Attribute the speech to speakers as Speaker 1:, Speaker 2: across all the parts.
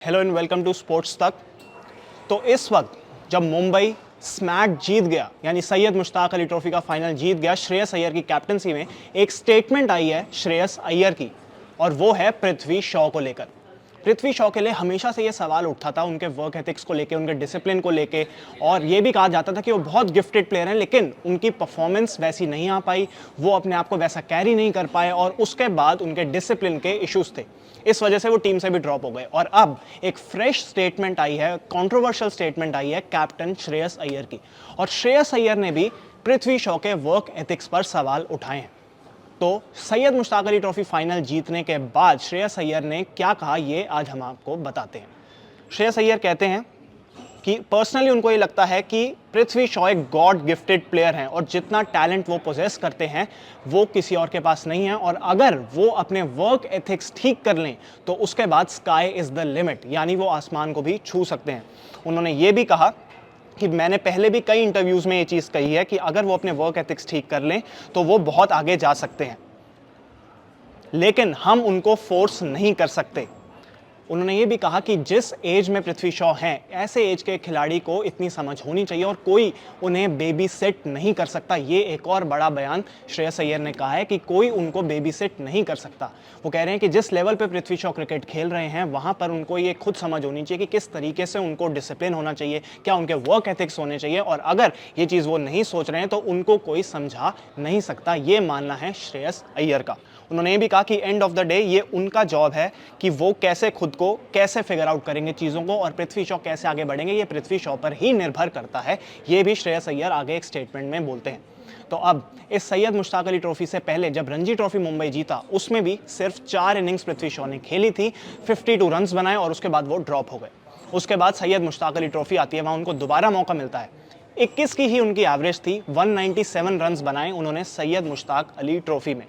Speaker 1: Hello and welcome to sports Tak. तो इस वक्त जब मुंबई स्मैक जीत गया, यानी सैयद मुश्ताक अली ट्रॉफी का फाइनल जीत गया श्रेयस अय्यर की कैप्टनसी में, एक स्टेटमेंट आई है श्रेयस अय्यर की, और वो है पृथ्वी शॉ को लेकर। पृथ्वी शॉ के लिए हमेशा से ये सवाल उठता था उनके वर्क एथिक्स को लेके, उनके डिसिप्लिन को लेके, और ये भी कहा जाता था कि वो बहुत गिफ्टेड प्लेयर हैं, लेकिन उनकी परफॉर्मेंस वैसी नहीं आ पाई, वो अपने आप को वैसा कैरी नहीं कर पाए, और उसके बाद उनके डिसिप्लिन के इश्यूज थे। इस वजह से वो टीम से भी ड्रॉप हो गए। और अब एक फ्रेश स्टेटमेंट आई है, कंट्रोवर्शियल स्टेटमेंट आई है कैप्टन श्रेयस अय्यर की, और श्रेयस अय्यर ने भी पृथ्वी शॉ के वर्क एथिक्स पर सवाल उठाए हैं। तो सैयद मुश्ताक अली ट्रॉफी फाइनल जीतने के बाद श्रेयस अय्यर ने क्या कहा, ये आज हम आपको बताते हैं। श्रेयस अय्यर कहते हैं कि पर्सनली उनको ये लगता है कि पृथ्वी शॉ एक गॉड गिफ्टेड प्लेयर हैं, और जितना टैलेंट वो पोजेस करते हैं वो किसी और के पास नहीं है, और अगर वो अपने वर्क एथिक्स ठीक कर लें तो उसके बाद स्काई इज़ द लिमिट, यानी वो आसमान को भी छू सकते हैं। उन्होंने ये भी कहा कि मैंने पहले भी कई इंटरव्यूज़ में ये चीज़ कही है कि अगर वो अपने वर्क एथिक्स ठीक कर लें तो वो बहुत आगे जा सकते हैं, लेकिन हम उनको फोर्स नहीं कर सकते। उन्होंने ये भी कहा कि जिस एज में पृथ्वी शॉ हैं, ऐसे एज के खिलाड़ी को इतनी समझ होनी चाहिए और कोई उन्हें बेबी सेट नहीं कर सकता। ये एक और बड़ा बयान श्रेयस अय्यर ने कहा है कि कोई उनको बेबी सेट नहीं कर सकता। वो कह रहे हैं कि जिस लेवल पे पृथ्वी शॉ क्रिकेट खेल रहे हैं, वहाँ पर उनको ये खुद समझ होनी चाहिए कि किस तरीके से उनको डिसिप्लिन होना चाहिए, क्या उनके वर्क एथिक्स होने चाहिए, और अगर ये चीज़ वो नहीं सोच रहे हैं तो उनको कोई समझा नहीं सकता। ये मानना है श्रेयस अय्यर का। उन्होंने ये भी कहा कि एंड ऑफ द डे ये उनका जॉब है कि वो कैसे खुद को कैसे फिगर आउट करेंगे चीज़ों को, और पृथ्वी शॉ कैसे आगे बढ़ेंगे, ये पृथ्वी शॉ पर ही निर्भर करता है। ये भी श्रेयस अय्यर आगे एक स्टेटमेंट में बोलते हैं। तो अब इस सैयद मुश्ताक अली ट्रॉफी से पहले जब रणजी ट्रॉफी मुंबई जीता, उसमें भी सिर्फ 4 इनिंग्स पृथ्वी शॉ ने खेली थी, 52 रन्स बनाए, और उसके बाद वो ड्रॉप हो गए। उसके बाद सैयद मुश्ताक अली ट्रॉफी आती है, वहाँ उनको दोबारा मौका मिलता है। 21 की ही उनकी एवरेज थी, 197 रन्स बनाए उन्होंने सैयद मुश्ताक अली ट्रॉफी में।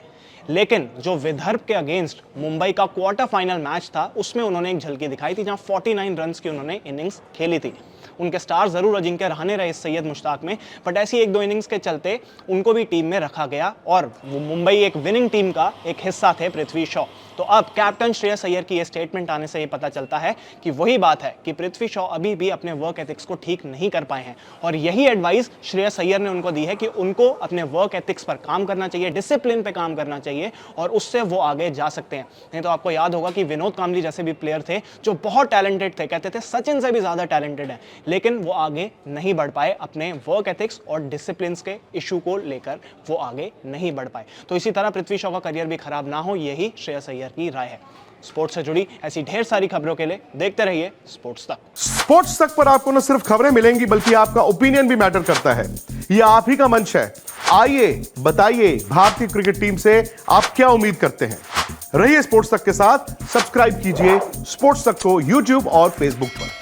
Speaker 1: लेकिन जो विदर्भ के अगेंस्ट मुंबई का क्वार्टर फाइनल मैच था, उसमें उन्होंने एक झलकी दिखाई थी, जहां 49 रन्स की उन्होंने इनिंग्स खेली थी। उनके स्टार जरूर अजिंक्य रहाणे रहे सैयद मुश्ताक में, बट ऐसी 1-2 इनिंग्स के चलते उनको भी टीम में रखा गया, और वो मुंबई एक विनिंग टीम का एक हिस्सा थे पृथ्वी शॉ। तो अब कैप्टन श्रेयस अय्यर की ये स्टेटमेंट आने से ये पता चलता है कि वही बात है कि पृथ्वी शॉ अभी भी अपने वर्क एथिक्स को ठीक नहीं कर पाए हैं, और यही एडवाइस श्रेयस अय्यर ने उनको दी है कि उनको अपने वर्क एथिक्स पर काम करना चाहिए, डिसिप्लिन पे काम करना चाहिए, और उससे वो आगे जा सकते हैं। नहीं तो आपको याद होगा कि विनोद कांबली जैसे भी प्लेयर थे जो बहुत टैलेंटेड थे, कहते थे सचिन से भी ज़्यादा टैलेंटेड है, लेकिन वो आगे नहीं बढ़ पाए अपने वर्क एथिक्स और डिसिप्लिन के इशू को लेकर, वो आगे नहीं बढ़ पाए। तो इसी तरह पृथ्वी शॉ का करियर भी खराब ना हो, यही श्रेयस अय्यर की राय है। स्पोर्ट्स से जुड़ी ऐसी ढेर सारी खबरों के लिए देखते रहिए स्पोर्ट्स तक।
Speaker 2: स्पोर्ट्स तक पर आपको न सिर्फ खबरें मिलेंगी, बल्कि आपका ओपिनियन भी मैटर करता है। यह आप ही का मंच है। आइए बताइए, भारतीय क्रिकेट टीम से आप क्या उम्मीद करते हैं। रहिए स्पोर्ट्स तक के साथ, सब्सक्राइब कीजिए स्पोर्ट्स तक को यूट्यूब और फेसबुक पर।